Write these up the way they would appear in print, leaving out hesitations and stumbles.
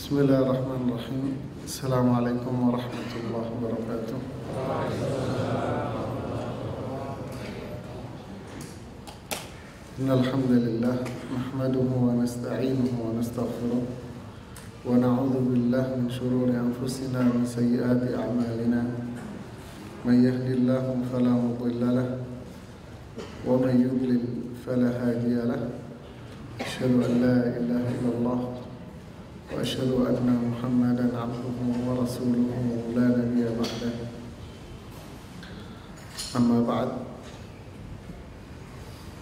Bismillahirrahmanirrahim. Assalamualaikum warahmatullahi wabarakatuh. Innal hamdalillah nahmaduhu wa nasta'inuhu wa nastaghfiruh wa na'udzu billahi min shururi anfusina wa min sayyiati a'malina. May yahdihillahu fala mudilla lahu wa may yudlil fala hadiya lahu. Asyhadu an la ilaha illallah wa asyhadu anna Muhammadan abduhu wa rasuluhu la nabiyya ba'dah. Amma ba'd.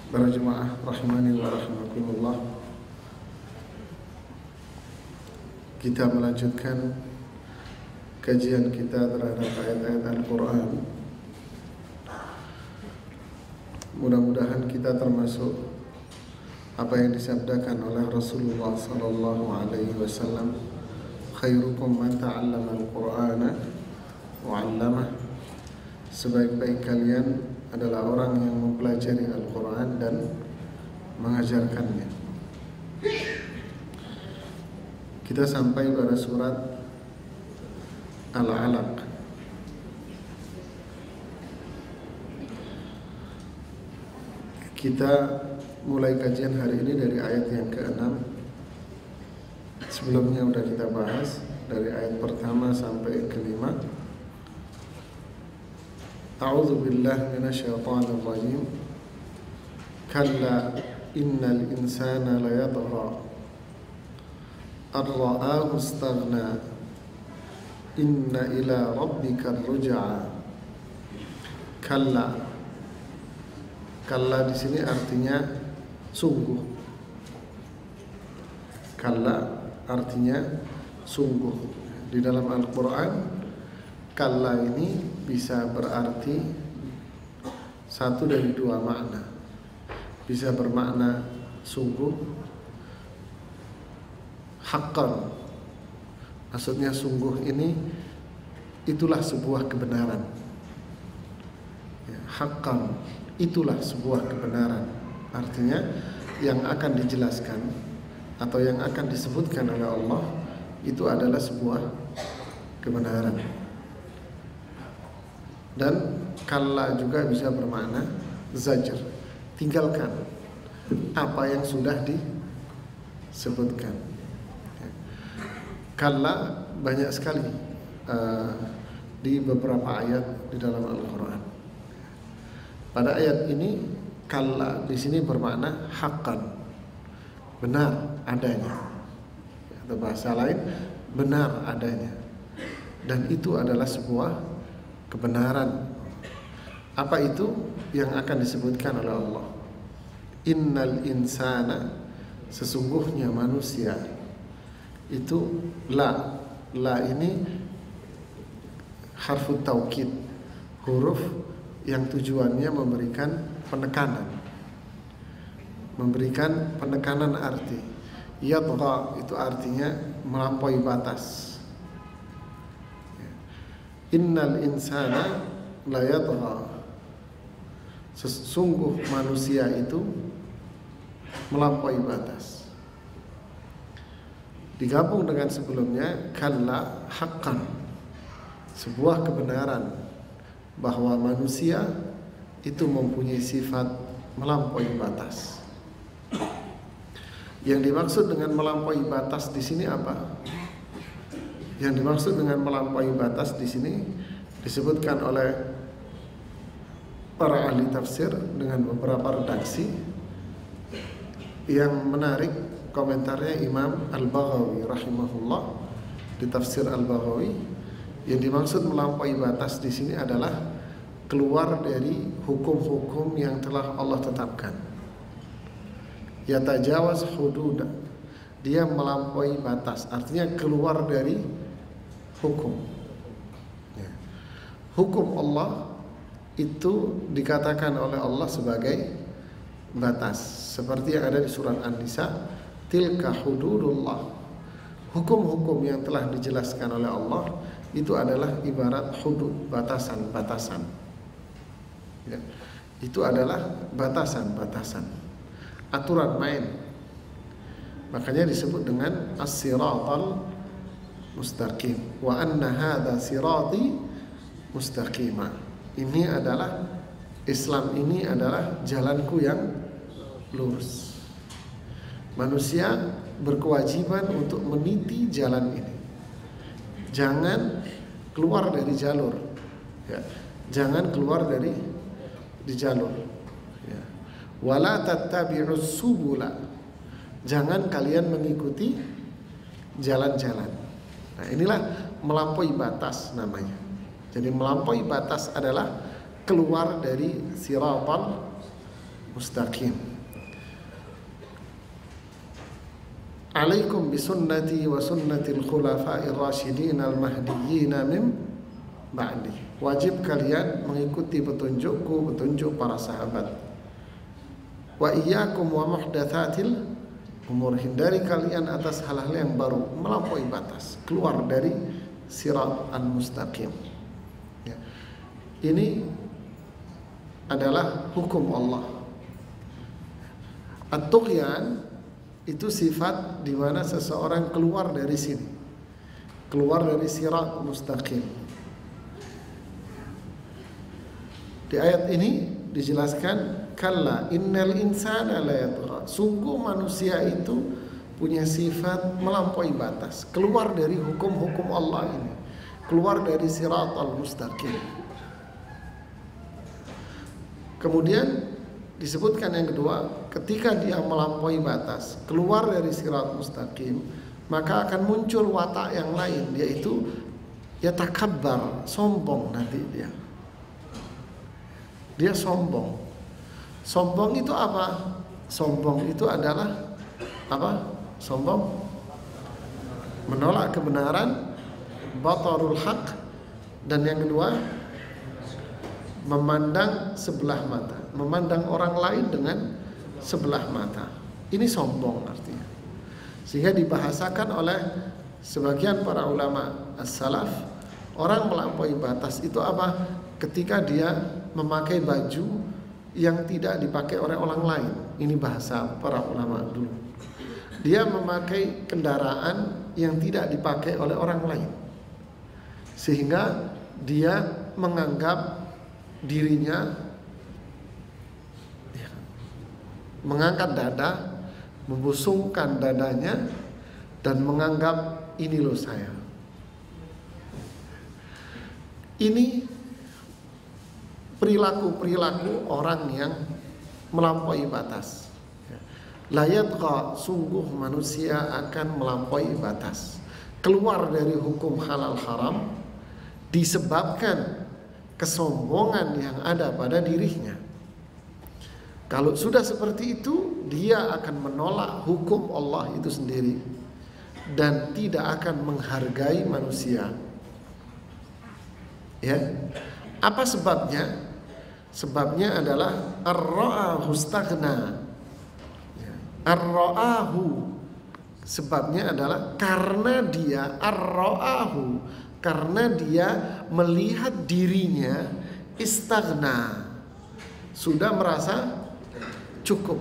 Para jemaah rahimani wa rahimakumullah, kita melanjutkan kajian kita terhadap ayat-ayat Al-Quran. Mudah-mudahan kita termasuk apa yang disabdakan oleh Rasulullah sallallahu alaihi wasallam, khairukum man ta'allama al-Qur'ana wa 'allamah. Sebaik-baik kalian adalah orang yang mempelajari Al-Quran dan mengajarkannya. Kita sampai pada surat Al-Alaq. Kita mulai kajian hari ini dari ayat yang ke-6. Sebelumnya sudah kita bahas dari ayat pertama sampai ke-5. A'udzu billahi minasyaitonir rajim. Kalla innal insana layatgha ar-ra'ahu istaghna inna ila rabbika ar-ruj'a. Kalla di sini artinya sungguh. Kalla artinya sungguh. Di dalam Al-Quran, kalla ini bisa berarti satu dari dua makna. Bisa bermakna sungguh, haqqan. Maksudnya sungguh ini itulah sebuah kebenaran. Haqqan, itulah sebuah kebenaran. Artinya yang akan dijelaskan atau yang akan disebutkan oleh Allah itu adalah sebuah kebenaran. Dan kalla juga bisa bermakna zajr, tinggalkan apa yang sudah disebutkan. Kalla banyak sekali di beberapa ayat di dalam Al-Quran. Pada ayat ini kalla di sini bermakna haqqan, benar adanya. Atau bahasa lain, benar adanya. Dan itu adalah sebuah kebenaran. Apa itu yang akan disebutkan oleh Allah? Innal insana, sesungguhnya manusia. Itu la ini harfu taukid, huruf yang tujuannya memberikan penekanan arti. Yatgha itu artinya melampaui batas. Innal insana la yatgha, sesungguh manusia itu melampaui batas. Digabung dengan sebelumnya kalla haqqan, sebuah kebenaran bahwa manusia itu mempunyai sifat melampaui batas. Yang dimaksud dengan melampaui batas di sini apa? Yang dimaksud dengan melampaui batas di sini disebutkan oleh para ahli tafsir dengan beberapa redaksi yang menarik. Komentarnya Imam Al-Baghawi rahimahullah di tafsir Al-Baghawi, yang dimaksud melampaui batas di sini adalah keluar dari hukum-hukum yang telah Allah tetapkan. Yatajawaz hudud, dia melampaui batas, artinya keluar dari hukum. Hukum Allah itu dikatakan oleh Allah sebagai batas, seperti yang ada di surat An-Nisa, tilka hududullah. Hukum-hukum yang telah dijelaskan oleh Allah itu adalah ibarat hudud, batasan-batasan. Ya. Itu adalah batasan-batasan, aturan main. Makanya disebut dengan as-siratal mustaqim. Wa anna hadza sirati mustaqima. Ini adalah Islam, ini adalah jalanku yang lurus. Manusia berkewajiban untuk meniti jalan ini. Jangan keluar dari jalur. Ya. Jangan keluar dari jalur. Ya. Wala tattabi'us subula. Jangan kalian mengikuti jalan-jalan. Nah, inilah melampaui batas namanya. Jadi melampaui batas adalah keluar dari siratal mustaqim. Alaikum bisunnati wa sunnatil khulafa'ir rasyidin al-mahdiyyin min ba'di. Wajib kalian mengikuti petunjukku, petunjuk para sahabat. Wa iyyakum wa muhdatsatil umur. Hindari kalian atas hal-hal yang baru, melampaui batas, keluar dari sirat al-mustaqim. Ya. Ini adalah hukum Allah. At-tughyan itu sifat di mana seseorang keluar dari sini, keluar dari sirat mustaqim. Di ayat ini dijelaskan, kalla innal insana la yatgha. Sungguh manusia itu punya sifat melampaui batas, keluar dari hukum-hukum Allah ini, keluar dari sirat al-mustaqim. Kemudian disebutkan yang kedua, ketika dia melampaui batas, keluar dari sirat mustaqim, maka akan muncul watak yang lain, yaitu yatakabbar, sombong nanti dia. Dia sombong. Sombong itu apa? Sombong itu adalah apa? Sombong menolak kebenaran, batarul haq, dan yang kedua memandang sebelah mata, memandang orang lain dengan sebelah mata. Ini sombong artinya. Sehingga dibahasakan oleh sebagian para ulama as-salaf, orang melampaui batas itu apa? Ketika dia memakai baju yang tidak dipakai oleh orang lain. Ini bahasa para ulama dulu. Dia memakai kendaraan yang tidak dipakai oleh orang lain, sehingga dia menganggap dirinya mengangkat dada, membusungkan dadanya, dan menganggap ini loh saya. Ini perilaku-perilaku orang yang melampaui batas. La yatgha, sungguh manusia akan melampaui batas, keluar dari hukum halal haram disebabkan kesombongan yang ada pada dirinya. Kalau sudah seperti itu, dia akan menolak hukum Allah itu sendiri dan tidak akan menghargai manusia. Ya. Apa sebabnya? Sebabnya adalah ar-ra'ahu staghna. Ar-ra'ahu, sebabnya adalah karena dia ar-ra'ahu, karena dia melihat dirinya istaghna, sudah merasa cukup,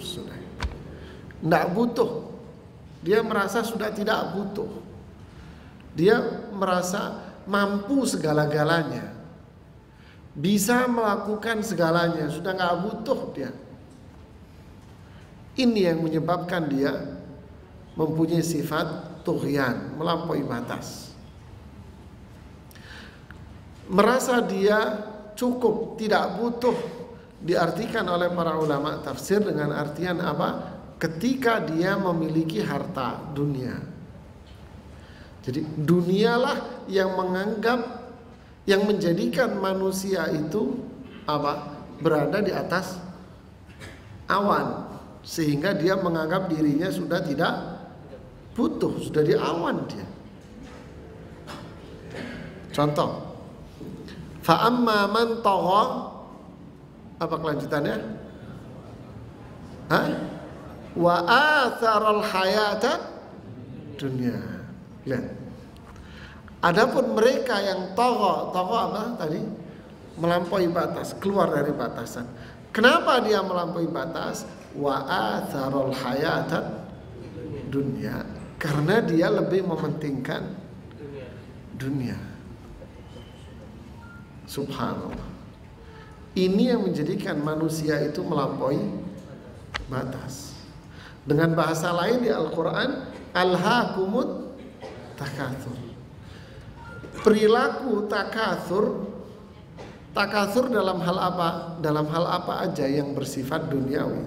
sudah tidak butuh. Dia merasa sudah tidak butuh. Dia merasa mampu segala-galanya, bisa melakukan segalanya, sudah nggak butuh dia. Ini yang menyebabkan dia mempunyai sifat tughyan, melampaui batas. Merasa dia cukup, tidak butuh, diartikan oleh para ulama tafsir dengan artian apa? Ketika dia memiliki harta dunia. Jadi dunialah yang menganggap, yang menjadikan manusia itu apa? Berada di atas awan, sehingga dia menganggap dirinya sudah tidak butuh, sudah di awan dia. Contoh, fa amma man tagha, apa kelanjutannya? Wa atharal hayata dunia. Lihat. Adapun mereka yang tagha apa tadi? Melampaui batas, keluar dari batasan. Kenapa dia melampaui batas? Wa atharal hayata dunia. Karena dia lebih mementingkan dunia. Subhanallah. Ini yang menjadikan manusia itu melampaui batas. Dengan bahasa lain di Al-Quran, alhaakumut takatsur. Perilaku takatsur dalam hal apa? Dalam hal apa aja yang bersifat duniawi.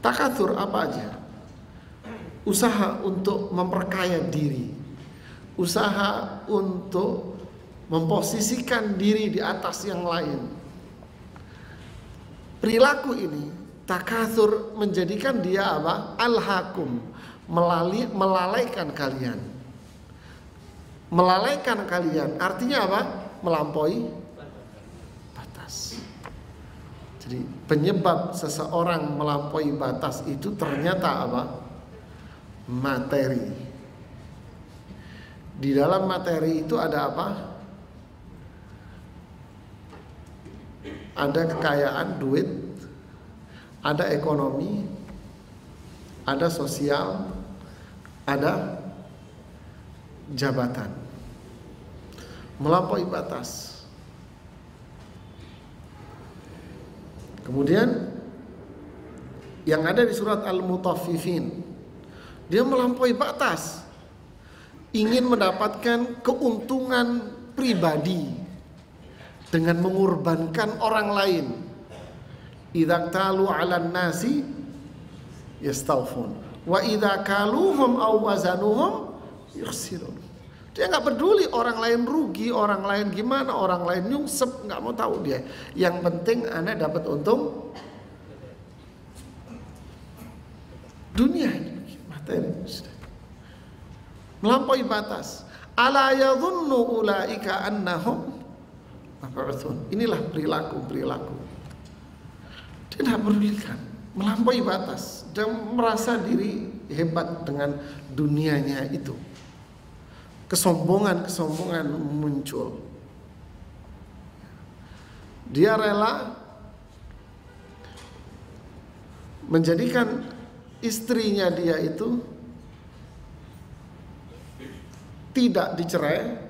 Takatsur apa aja? Usaha untuk memperkaya diri, usaha untuk memposisikan diri di atas yang lain. Perilaku ini, takatsur, menjadikan dia apa? Alhaakum, melalaikan kalian. Melalaikan kalian artinya apa? Melampaui batas. Jadi penyebab seseorang melampaui batas itu ternyata apa? Materi. Di dalam materi itu ada apa? Ada kekayaan, duit, ada ekonomi, ada sosial, ada jabatan. Melampaui batas. Kemudian yang ada di surat Al-Mutaffifin, dia melampaui batas, ingin mendapatkan keuntungan pribadi dengan mengorbankan orang lain. Idza talu 'alan nasi yastawfun wa idza kaluhum aw wazanuhum yukhsirun. Dia nggak peduli orang lain rugi, orang lain gimana, orang lain nyungsep, nggak mau tahu dia. Yang penting ana dapat untung dunia ini. Melampaui batas. Ala yadhunnu ulaika annahum mab'utsun. Inilah perilaku. Dia tidak pedulikan, melampaui batas dan merasa diri hebat dengan dunianya itu. Kesombongan muncul. Dia rela menjadikan istrinya dia itu tidak dicerai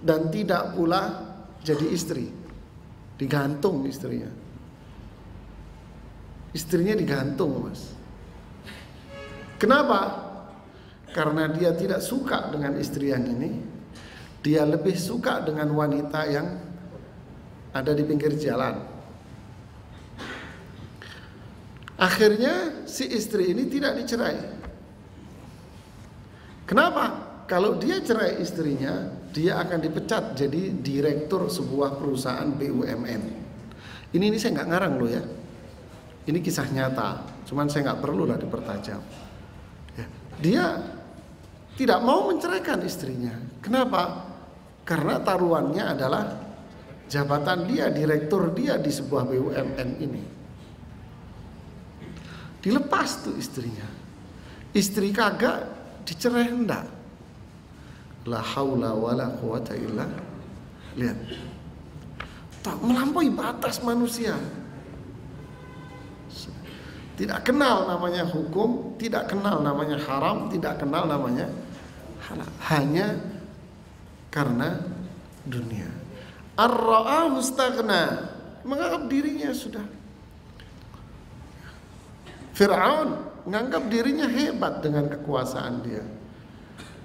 dan tidak pula jadi istri. Digantung istrinya. Istrinya digantung, Mas. Kenapa? Karena dia tidak suka dengan istri yang ini. Dia lebih suka dengan wanita yang ada di pinggir jalan. Akhirnya si istri ini tidak dicerai. Kenapa? Kalau dia cerai istrinya, dia akan dipecat jadi direktur sebuah perusahaan BUMN. Ini saya nggak ngarang loh ya. Ini kisah nyata, cuman saya nggak perlu lah dipertajam. Ya. Dia tidak mau menceraikan istrinya. Kenapa? Karena taruhannya adalah jabatan dia, direktur dia di sebuah BUMN ini. Dilepas tuh istrinya. Istri kagak, dicerai hendak. La haula wala quwata illa. Lihat. Tak melampaui batas manusia. Tidak kenal namanya hukum, tidak kenal namanya haram, tidak kenal namanya halal. Hanya karena dunia. Ar-ra'a mustaghna, menganggap dirinya sudah. Fir'aun menganggap dirinya hebat dengan kekuasaan dia.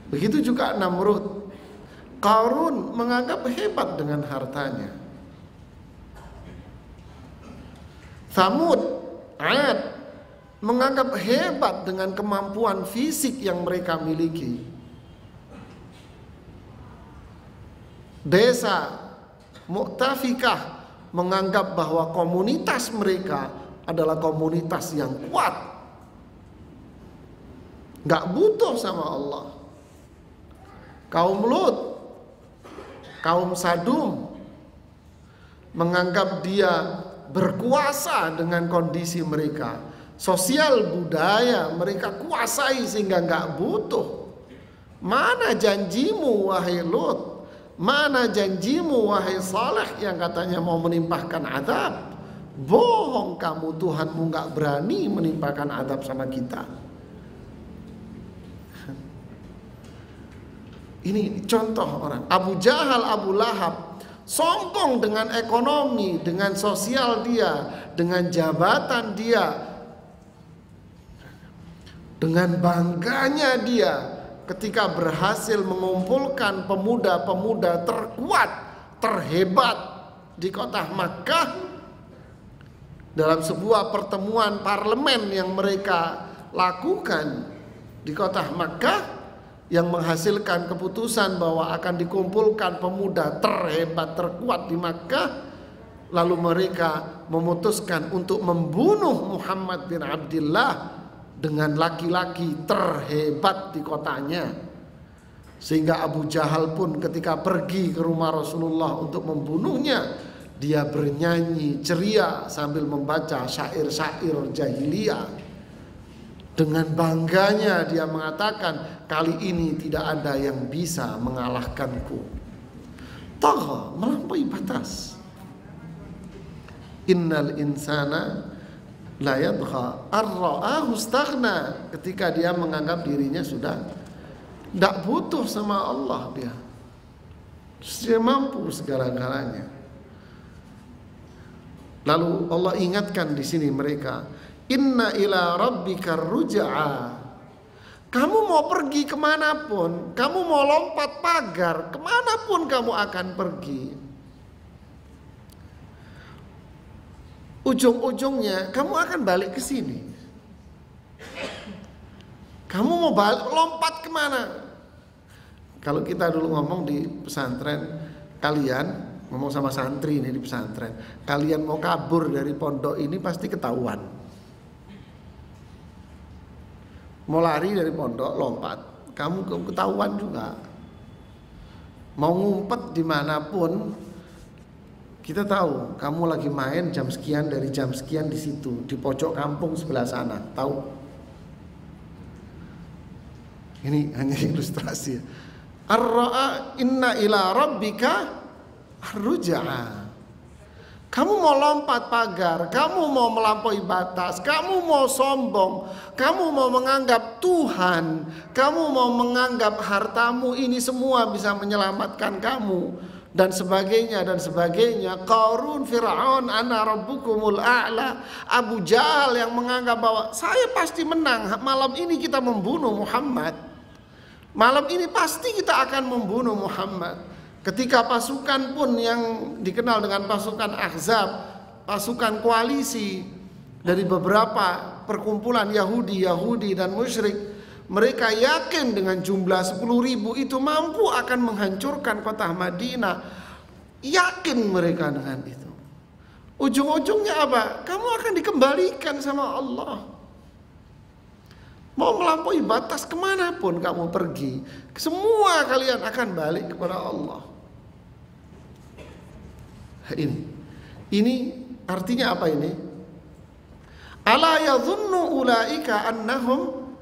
Begitu juga Namrud. Qarun menganggap hebat dengan hartanya. Thamud, 'Ad menganggap hebat dengan kemampuan fisik yang mereka miliki. Desa Mu'tafikah menganggap bahwa komunitas mereka adalah komunitas yang kuat, gak butuh sama Allah. Kaum Lut, kaum Sadum menganggap dia berkuasa dengan kondisi mereka. Sosial budaya mereka kuasai sehingga gak butuh. Mana janjimu wahai Lut? Mana janjimu wahai Saleh yang katanya mau menimpahkan azab? Bohong kamu, Tuhanmu gak berani menimpakan azab sama kita. Ini contoh orang. Abu Jahal, Abu Lahab sombong dengan ekonomi, dengan sosial dia, dengan jabatan dia, dengan bangganya dia ketika berhasil mengumpulkan pemuda-pemuda terkuat, terhebat di kota Makkah dalam sebuah pertemuan parlemen yang mereka lakukan di kota Makkah, yang menghasilkan keputusan bahwa akan dikumpulkan pemuda terhebat terkuat di Makkah. Lalu mereka memutuskan untuk membunuh Muhammad bin Abdullah dengan laki-laki terhebat di kotanya. Sehingga Abu Jahal pun ketika pergi ke rumah Rasulullah untuk membunuhnya, dia bernyanyi ceria sambil membaca syair-syair jahiliyah. Dengan bangganya dia mengatakan, kali ini tidak ada yang bisa mengalahkanku. Tagha, melampaui batas. Innal insana la yadgha ar-ra'ahu istaghna. Ketika dia menganggap dirinya sudah tidak butuh sama Allah, dia mampu segala-galanya. Lalu Allah ingatkan di sini mereka, inna ila rabbika ruj'a. Kamu mau pergi kemanapun, kamu mau lompat pagar, kemanapun kamu akan pergi, ujung-ujungnya kamu akan balik ke sini. Kamu mau balik, lompat kemana? Kalau kita dulu ngomong di pesantren, kalian ngomong sama santri ini di pesantren, kalian mau kabur dari pondok ini pasti ketahuan. Mau lari dari pondok, lompat, kamu ketahuan juga. Mau ngumpet dimanapun, kita tahu kamu lagi main jam sekian dari jam sekian di situ, di pojok kampung sebelah sana, tahu? Ini hanya ilustrasi. Ar-ra'a inna ila rabbika ar-ruj'a. Kamu mau lompat pagar, kamu mau melampaui batas, kamu mau sombong, kamu mau menganggap Tuhan, kamu mau menganggap hartamu ini semua bisa menyelamatkan kamu, dan sebagainya dan sebagainya. Qarun, Fir'aun, ana rabbukumul a'la. Abu Jahal yang menganggap bahwa saya pasti menang, malam ini kita membunuh Muhammad, malam ini pasti kita akan membunuh Muhammad. Ketika pasukan pun yang dikenal dengan pasukan Ahzab, pasukan koalisi dari beberapa perkumpulan Yahudi dan musyrik, mereka yakin dengan jumlah 10.000 itu mampu akan menghancurkan kota Madinah. Yakin mereka dengan itu. Ujung-ujungnya apa? Kamu akan dikembalikan sama Allah. Mau melampaui batas kemanapun kamu pergi, semua kalian akan balik kepada Allah. Ini artinya apa ini? Ala yadhunnu ulaika annahum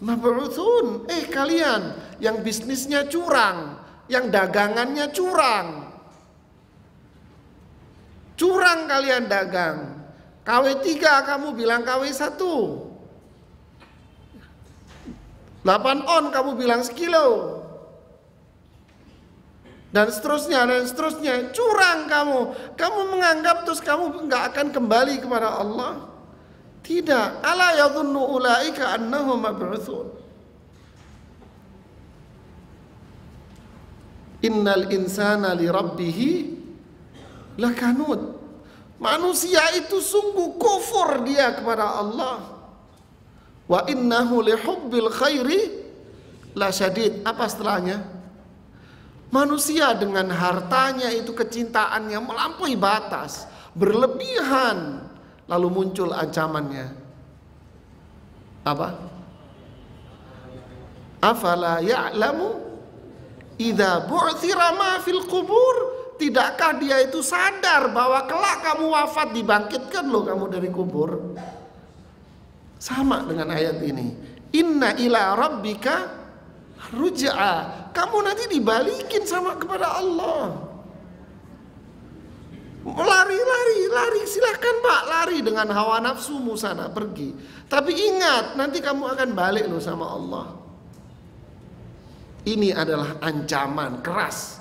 mab'utsun. Kalian yang bisnisnya curang, yang dagangannya curang kalian dagang. KW 3 kamu bilang KW 1, 8 on kamu bilang sekilo, dan seterusnya, curang kamu menganggap terus kamu nggak akan kembali kepada Allah. Tidak. Ala yadhunnu ulaika annahum mab'utsun. Innal insana li rabbih lakanud. Manusia itu sungguh kufur dia kepada Allah. Wa innahu li hubbil khairi lasyadid. Apa setelahnya? Manusia dengan hartanya itu kecintaannya melampaui batas, berlebihan. Lalu muncul ancamannya. Apa? Afala ya'lamu idza bu'thira ma fil qubur. Tidakkah dia itu sadar bahwa kelak kamu wafat dibangkitkan loh kamu dari kubur. Sama dengan ayat ini. Inna ila rabbika ruj'a. Kamu nanti dibalikin sama kepada Allah. Lari, silahkan Pak, lari dengan hawa nafsumu sana, pergi. Tapi ingat, nanti kamu akan balik loh sama Allah. Ini adalah ancaman keras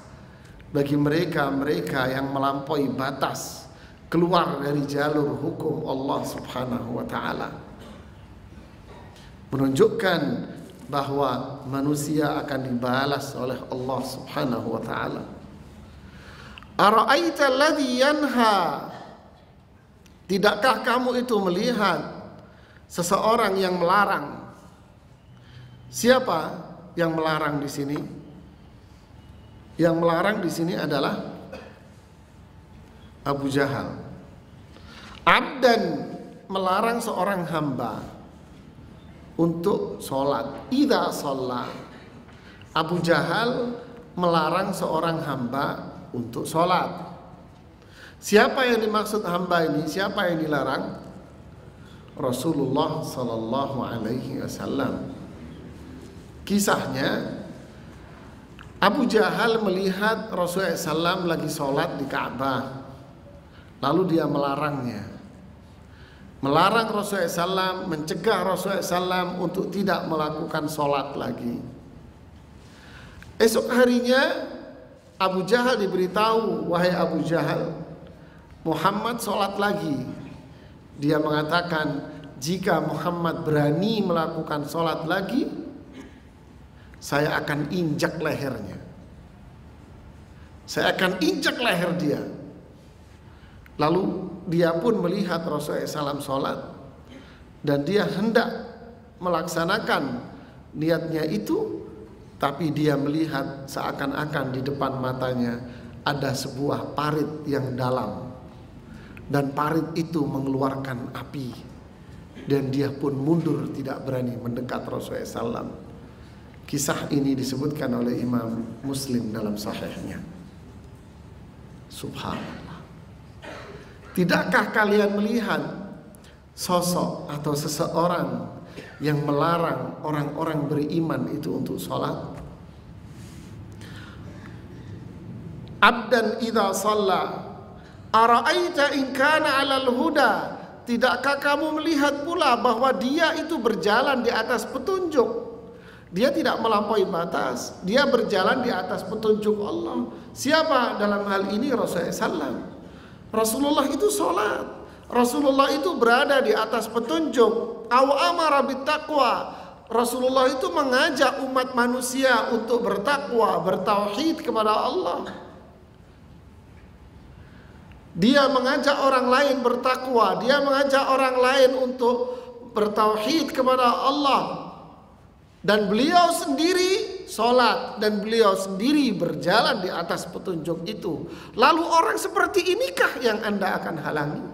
bagi mereka-mereka yang melampaui batas, keluar dari jalur hukum Allah Subhanahu wa taala. Menunjukkan bahwa manusia akan dibalas oleh Allah Subhanahu wa taala. Ara'aita alladhi yanha, tidakkah kamu itu melihat seseorang yang melarang? Siapa yang melarang di sini? Yang melarang di sini adalah Abu Jahal. Abdan, melarang seorang hamba untuk sholat. Idza shalla, Abu Jahal melarang seorang hamba untuk sholat. Siapa yang dimaksud hamba ini? Siapa yang dilarang? Rasulullah sallallahu alaihi wasallam. Kisahnya, Abu Jahal melihat Rasulullah SAW lagi sholat di Ka'bah, lalu dia melarangnya. Melarang Rasulullah SAW, mencegah Rasulullah SAW untuk tidak melakukan sholat lagi. Esok harinya Abu Jahal diberitahu, wahai Abu Jahal, Muhammad sholat lagi. Dia mengatakan, jika Muhammad berani melakukan sholat lagi, saya akan injak lehernya. Saya akan injak leher dia. Lalu dia pun melihat Rasulullah SAW sholat, dan dia hendak melaksanakan niatnya itu, tapi dia melihat seakan-akan di depan matanya ada sebuah parit yang dalam, dan parit itu mengeluarkan api, dan dia pun mundur, tidak berani mendekat Rasulullah SAW. Kisah ini disebutkan oleh Imam Muslim dalam sahihnya. Subhanallah. Tidakkah kalian melihat sosok atau seseorang yang melarang orang-orang beriman itu untuk sholat? Abdan idza shalla, ara'aita in kana 'alal huda, tidakkah kamu melihat pula bahwa dia itu berjalan di atas petunjuk? Dia tidak melampaui batas, dia berjalan di atas petunjuk Allah. Siapa dalam hal ini? Rasulullah SAW. Rasulullah itu sholat, Rasulullah itu berada di atas petunjuk. Aw amara bittaqwa, Rasulullah itu mengajak umat manusia untuk bertakwa, bertauhid kepada Allah. Dia mengajak orang lain bertakwa, dia mengajak orang lain untuk bertauhid kepada Allah. Dan beliau sendiri sholat, dan beliau sendiri berjalan di atas petunjuk itu. Lalu orang seperti inikah yang Anda akan halangi?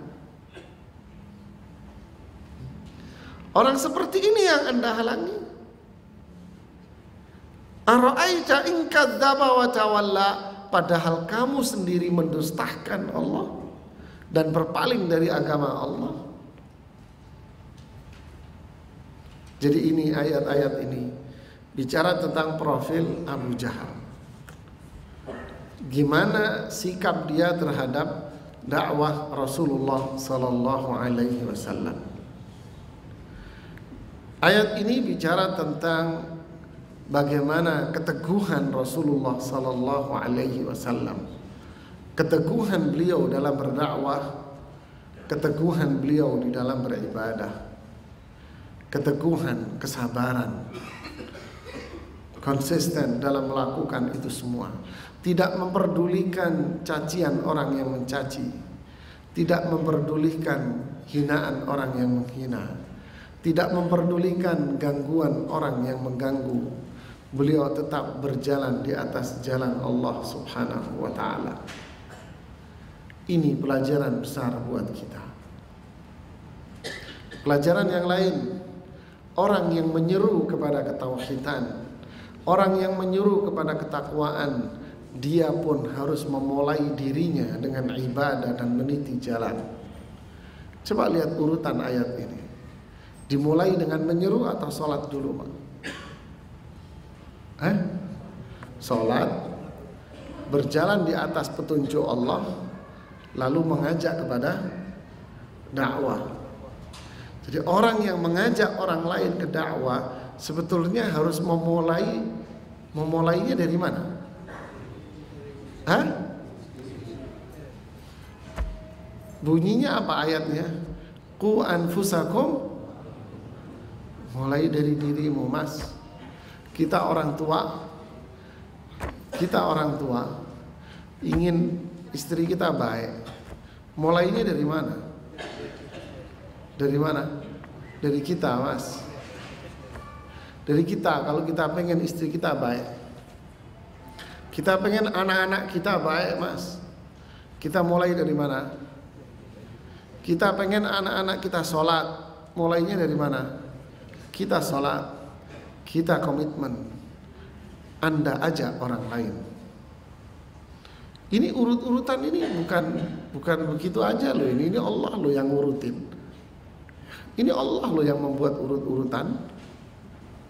Orang seperti ini yang Anda halangi? Ara'aita in kadzdzaba wa tawalla, padahal kamu sendiri mendustakan Allah dan berpaling dari agama Allah. Jadi ini ayat-ayat ini bicara tentang profil Abu Jahal. Gimana sikap dia terhadap dakwah Rasulullah sallallahu alaihi wasallam. Ayat ini bicara tentang bagaimana keteguhan Rasulullah sallallahu alaihi wasallam. Keteguhan beliau dalam berdakwah, keteguhan beliau di dalam beribadah. Keteguhan, kesabaran, konsisten dalam melakukan itu semua. Tidak memperdulikan cacian orang yang mencaci, tidak memperdulikan hinaan orang yang menghina, tidak memperdulikan gangguan orang yang mengganggu. Beliau tetap berjalan di atas jalan Allah Subhanahu wa ta'ala. Ini pelajaran besar buat kita. Pelajaran yang lain, orang yang menyeru kepada ketauhidan, orang yang menyeru kepada ketakwaan, dia pun harus memulai dirinya dengan ibadah dan meniti jalan. Coba lihat urutan ayat ini. Dimulai dengan menyeru atau sholat dulu, Pak? Sholat, berjalan di atas petunjuk Allah, lalu mengajak kepada dakwah. Jadi orang yang mengajak orang lain ke dakwah sebetulnya harus memulai Memulainya dari mana? Hah? Bunyinya apa ayatnya? Qu anfusakum. Mulai dari dirimu, Mas. Kita orang tua ingin istri kita baik. Mulainya dari mana? Dari mana? Dari kita, Mas. Dari kita. Kalau kita pengen istri kita baik, kita pengen anak-anak kita baik, Mas, kita mulai dari mana? Kita pengen anak-anak kita sholat, mulainya dari mana? Kita sholat, kita komitmen. Anda ajak orang lain. Ini urut-urutan ini bukan begitu aja loh. Ini Allah loh yang ngurutin. Ini Allah loh yang membuat urut-urutan.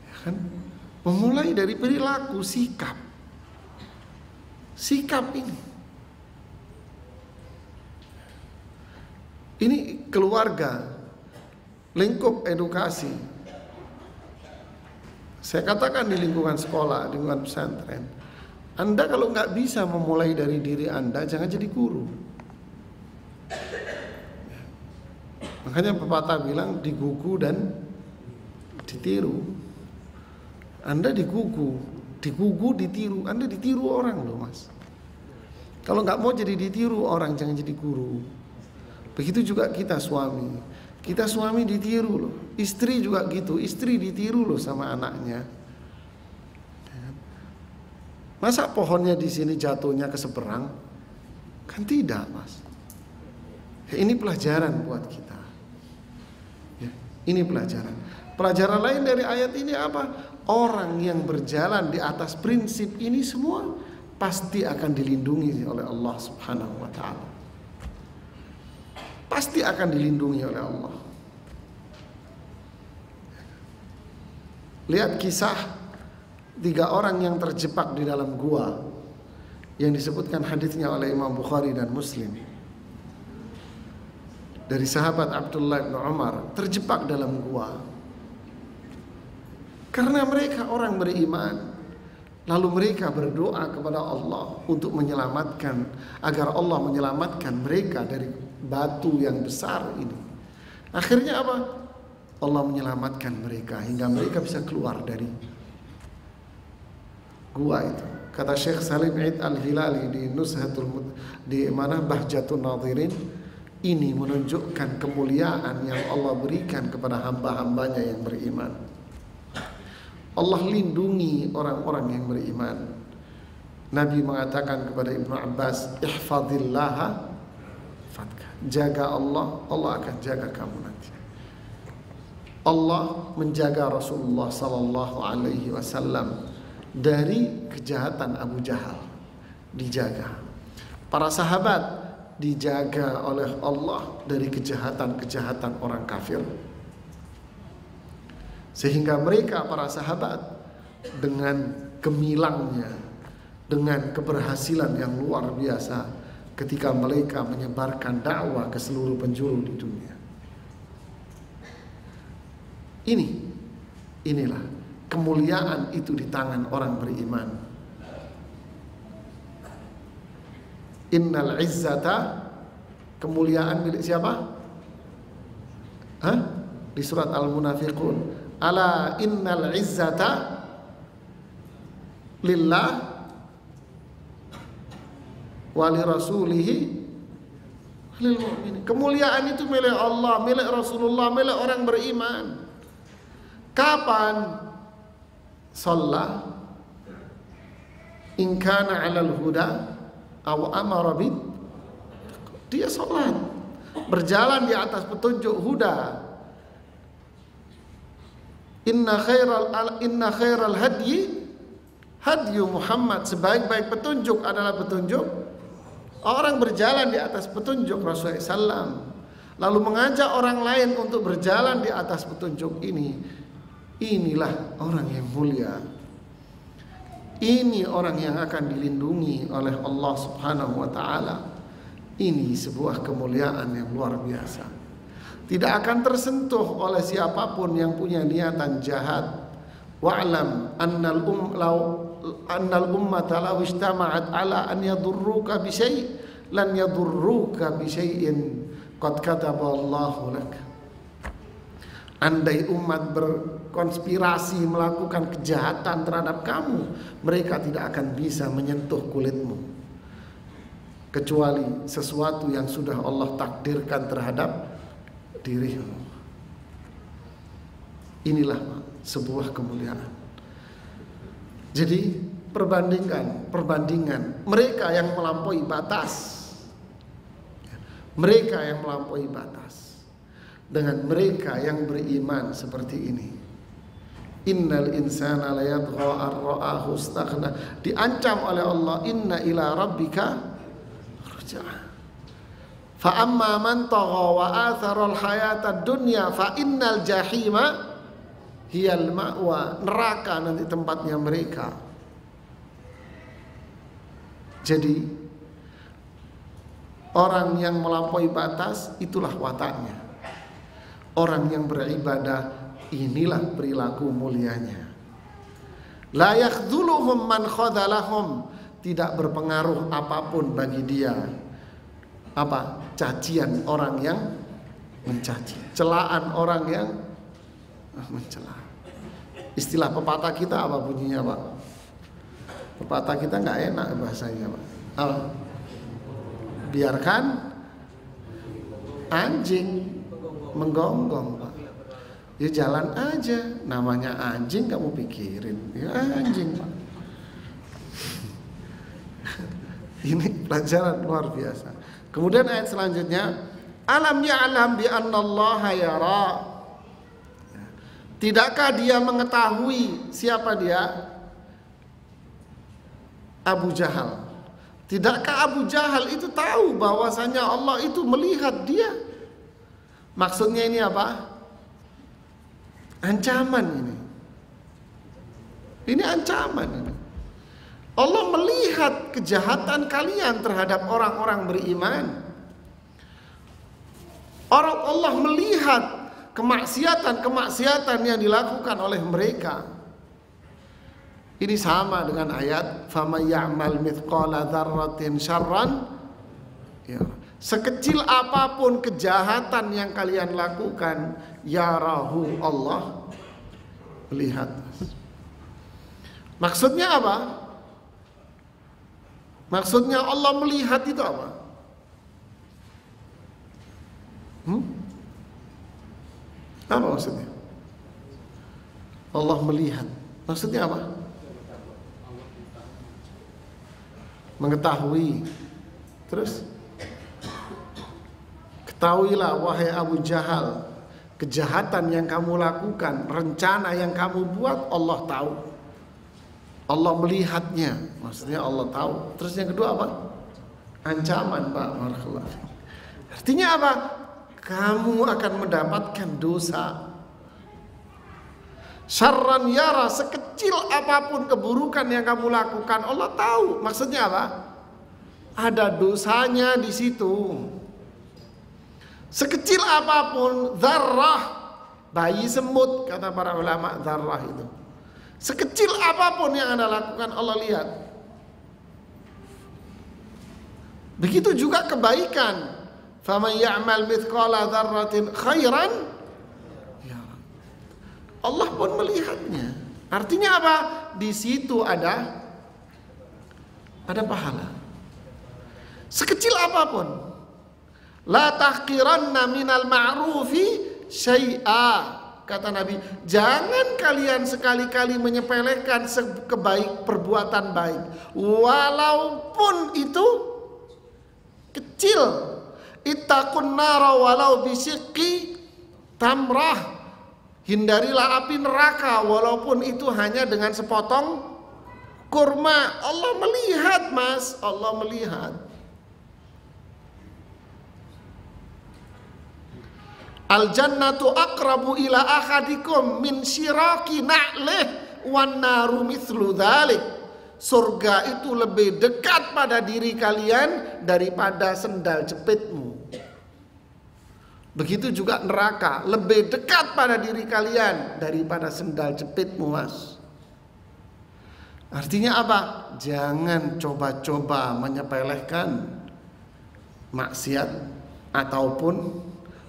Ya kan? Memulai dari perilaku, sikap. Sikap ini. Ini keluarga, lingkup edukasi. Saya katakan di lingkungan sekolah, lingkungan pesantren. Anda kalau nggak bisa memulai dari diri Anda, jangan jadi guru. Makanya pepatah bilang digugu dan ditiru. Anda digugu, ditiru. Anda ditiru orang loh, Mas. Kalau nggak mau jadi ditiru orang, jangan jadi guru. Begitu juga kita suami. Kita suami ditiru loh. Istri juga gitu. Istri ditiru loh sama anaknya. Masa pohonnya di sini jatuhnya ke seberang? Kan tidak, Mas. Ya, ini pelajaran buat kita. Ya, ini pelajaran. Pelajaran lain dari ayat ini apa? Orang yang berjalan di atas prinsip ini semua pasti akan dilindungi oleh Allah Subhanahu wa ta'ala. Pasti akan dilindungi oleh Allah. Lihat kisah 3 orang yang terjebak di dalam gua yang disebutkan hadisnya oleh Imam Bukhari dan Muslim. Dari sahabat Abdullah bin Umar, terjebak dalam gua. Karena mereka orang beriman, lalu mereka berdoa kepada Allah untuk menyelamatkan, agar Allah menyelamatkan mereka dari batu yang besar ini. Akhirnya apa? Allah menyelamatkan mereka hingga mereka bisa keluar dari gua itu. Kata Syekh Salim Eid Al-Hilali di Bahjatun Nadhirin, ini menunjukkan kemuliaan yang Allah berikan kepada hamba-hambanya yang beriman. Allah lindungi orang-orang yang beriman. Nabi mengatakan kepada Ibnu Abbas, ihfadillah, jaga Allah, Allah akan jaga kamu nanti. Allah menjaga Rasulullah sallallahu alaihi wasallam dari kejahatan Abu Jahal, dijaga. Para sahabat dijaga oleh Allah dari kejahatan-kejahatan orang kafir. Sehingga mereka para sahabat dengan gemilangnya, dengan keberhasilan yang luar biasa ketika mereka menyebarkan dakwah ke seluruh penjuru di dunia. Inilah kemuliaan itu di tangan orang beriman. Innal izzata, kemuliaan milik siapa? Di surat Al-Munafiqun. Ala innal izzata lillah wali rasulihi lil mu'minin. Kemuliaan itu milik Allah, milik Rasulullah, milik orang beriman. Kapan? Shalla in kana 'alal huda aw amara bid. Dia salat, berjalan di atas petunjuk huda. Inna khairal hadyi hadyu Muhammad. Sebaik-baik petunjuk adalah petunjuk orang berjalan di atas petunjuk Rasulullah SAW, lalu mengajak orang lain untuk berjalan di atas petunjuk ini. Inilah orang yang mulia. Ini orang yang akan dilindungi oleh Allah Subhanahu wa ta'ala. Ini sebuah kemuliaan yang luar biasa. Tidak akan tersentuh oleh siapapun yang punya niatan jahat Wa'lam annal ummata law ijtama'at ala an yadurruka bi syai' lan yadurruka bi syai'in qad kataballahu lak. Andai umat berkonspirasi melakukan kejahatan terhadap kamu, mereka tidak akan bisa menyentuh kulitmu kecuali sesuatu yang sudah Allah takdirkan terhadap dirimu. Inilah sebuah kemuliaan. Jadi perbandingan mereka yang melampaui batas, dengan mereka yang beriman seperti ini. Innal insana layadgha ar-ra'ahu istaghna. Diancam oleh Allah, inna ila rabbika ruj'a. Fa amma man tagha wa athara al-hayata ad-dunya fa innal jahima hiyal ma'wa. Neraka nanti tempatnya mereka. Jadi orang yang melampaui batas itulah wataknya. Orang yang beribadah, inilah perilaku mulianya. La yakhdhuluhum man khadalahum. Tidak berpengaruh apapun bagi dia cacian orang yang mencaci, celaan orang yang mencela. Istilah pepatah kita apa bunyinya, Pak? Pepatah kita nggak enak bahasanya, Pak. Biarkan anjing menggonggong, Pak. Ya jalan aja, namanya anjing kamu pikirin, ya anjing, Pak. Ini pelajaran luar biasa. Kemudian ayat selanjutnya, alam ya'lam bi annallaha yara. Tidakkah dia mengetahui siapa dia? Abu Jahal. Tidakkah Abu Jahal itu tahu bahwasanya Allah itu melihat dia? Maksudnya ini apa? Ancaman ini. Ini ancaman ini. Allah melihat kejahatan kalian terhadap orang-orang beriman. Allah melihat kemaksiatan yang dilakukan oleh mereka. Ini sama dengan ayat faman ya'mal mithqala dzarratin syarran ya. Sekecil apapun kejahatan yang kalian lakukan, yarahu, Allah melihat. Maksudnya apa? Maksudnya Allah melihat itu apa? Apa maksudnya? Allah melihat. Maksudnya apa? Mengetahui. Terus? Ketahuilah wahai Abu Jahal, kejahatan yang kamu lakukan, rencana yang kamu buat, Allah tahu. Allah melihatnya. Maksudnya Allah tahu. Terus yang kedua apa? Ancaman, Pak. Artinya apa? Kamu akan mendapatkan dosa. Syarran yara, sekecil apapun keburukan yang kamu lakukan, Allah tahu. Maksudnya apa? Ada dosanya di situ. Sekecil apapun, dzarrah, bayi semut kata para ulama, dzarrah itu. Sekecil apapun yang Anda lakukan, Allah lihat. Begitu juga kebaikan. Faman ya'mal mithqala dzarratin khairan ya. Allah pun melihatnya. Artinya apa? Di situ ada pahala. Sekecil apapun. La tahqiranna minal ma'rufi syai'a. Kata Nabi, jangan kalian sekali-kali menyepelekan perbuatan baik, walaupun itu kecil. Ittaqun nara walau bisyikki tamrah. Hindarilah api neraka walaupun itu hanya dengan sepotong kurma. Allah melihat, Mas. Allah melihat. Al jannatu aqrabu ila ahadikum min syiraki na'lih wan naru mithlu dzalik. Surga itu lebih dekat pada diri kalian daripada sendal jepitmu. Begitu juga neraka lebih dekat pada diri kalian daripada sendal jepitmu, Mas. Artinya apa? Jangan coba-coba menyepelekan maksiat ataupun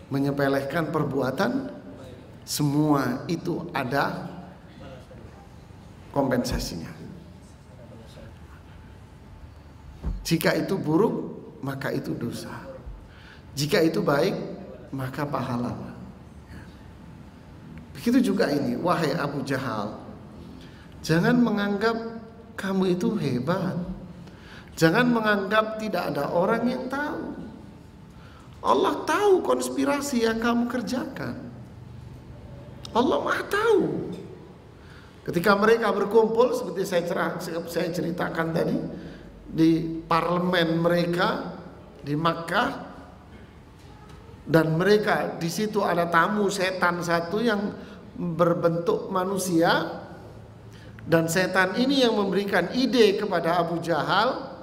menyepelekan perbuatan. Semua itu ada kompensasinya. Jika itu buruk, maka itu dosa. Jika itu baik, maka pahala. Begitu juga ini, wahai Abu Jahal, jangan menganggap kamu itu hebat. Jangan menganggap tidak ada orang yang tahu. Allah tahu konspirasi yang kamu kerjakan. Allah Maha tahu. Ketika mereka berkumpul seperti saya ceritakan tadi di parlemen mereka di Makkah, dan mereka di situ ada tamu setan satu yang berbentuk manusia, dan setan ini yang memberikan ide kepada Abu Jahal,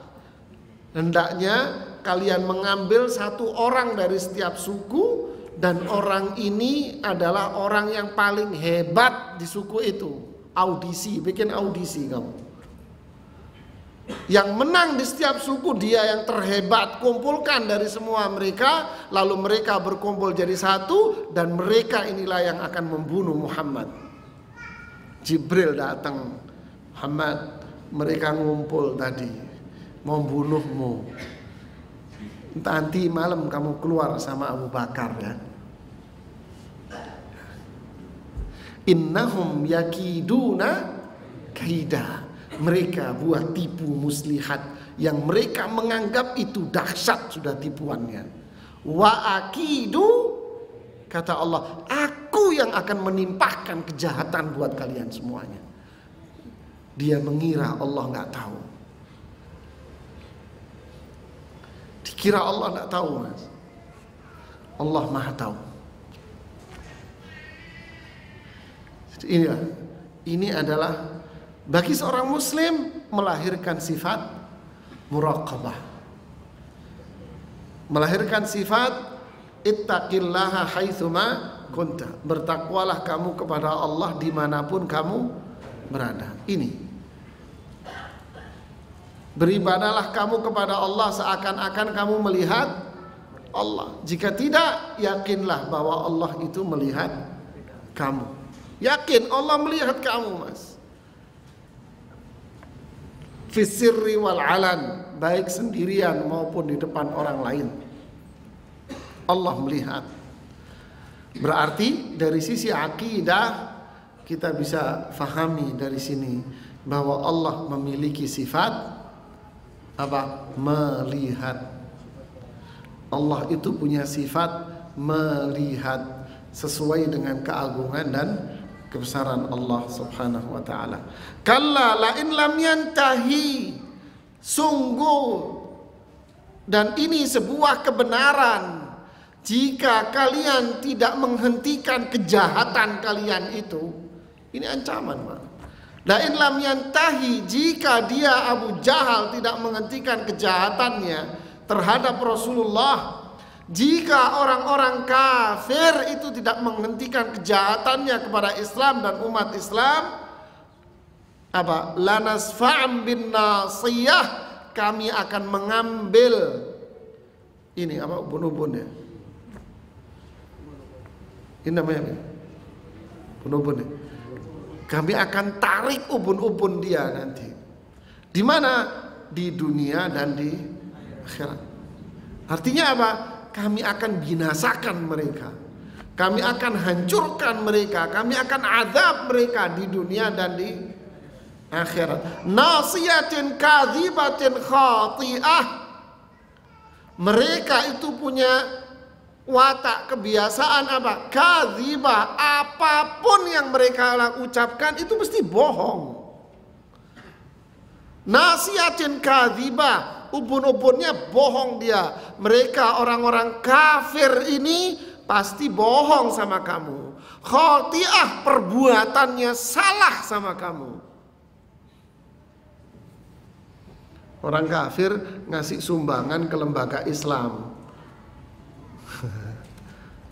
hendaknya kalian mengambil satu orang dari setiap suku, dan orang ini adalah orang yang paling hebat di suku itu. Audisi, bikin audisi kamu. Yang menang di setiap suku dia yang terhebat, kumpulkan dari semua mereka, lalu mereka berkumpul jadi satu, dan mereka inilah yang akan membunuh Muhammad. Jibril datang, Muhammad, mereka ngumpul tadi mau bunuhmu. Nanti malam kamu keluar sama Abu Bakar ya. Innahum yakiduna kaida. Mereka buat tipu muslihat yang mereka menganggap itu dahsyat sudah tipuannya. Wa akidu, kata Allah, aku yang akan menimpahkan kejahatan buat kalian semuanya. Dia mengira Allah nggak tahu. Dikira Allah nggak tahu, Mas. Allah Maha tahu. Ini adalah bagi seorang muslim melahirkan sifat muraqabah, melahirkan sifat ittaqillaha haitsuma kunta, bertakwalah kamu kepada Allah dimanapun kamu berada. Ini beribadahlah kamu kepada Allah seakan-akan kamu melihat Allah. Jika tidak, yakinlah bahwa Allah itu melihat kamu. Yakin Allah melihat kamu, Mas. Fisirri wal alan, baik sendirian maupun di depan orang lain, Allah melihat. Berarti dari sisi akidah kita bisa fahami dari sini bahwa Allah memiliki sifat apa? Melihat. Allah itu punya sifat melihat sesuai dengan keagungan dan kebesaran Allah Subhanahu wa taala. Kalla la in lam yantahi, sungguh, dan ini sebuah kebenaran, jika kalian tidak menghentikan kejahatan kalian itu, ini ancaman, Pak. La in lam yantahi, jika dia Abu Jahal tidak menghentikan kejahatannya terhadap Rasulullah, jika orang-orang kafir itu tidak menghentikan kejahatannya kepada Islam dan umat Islam, apa? Lanasfa'am bin nasiyah, kami akan mengambil ini apa? Ubun-ubun ya. Ini namanya ubun-ubun ya. Kami akan tarik ubun-ubun dia nanti. Di mana? Di dunia dan di akhirat. Artinya apa? Kami akan binasakan mereka, kami akan hancurkan mereka, kami akan azab mereka di dunia dan di akhirat. Nasiyatin kadhibatin khati'ah, mereka itu punya watak kebiasaan apa? Kadzibah, apapun yang mereka ucapkan itu mesti bohong. Nasiyatin kadzibah, ubun-ubunnya bohong dia. Mereka orang-orang kafir ini pasti bohong sama kamu. Khati'ah, perbuatannya salah sama kamu. Orang kafir ngasih sumbangan ke lembaga Islam.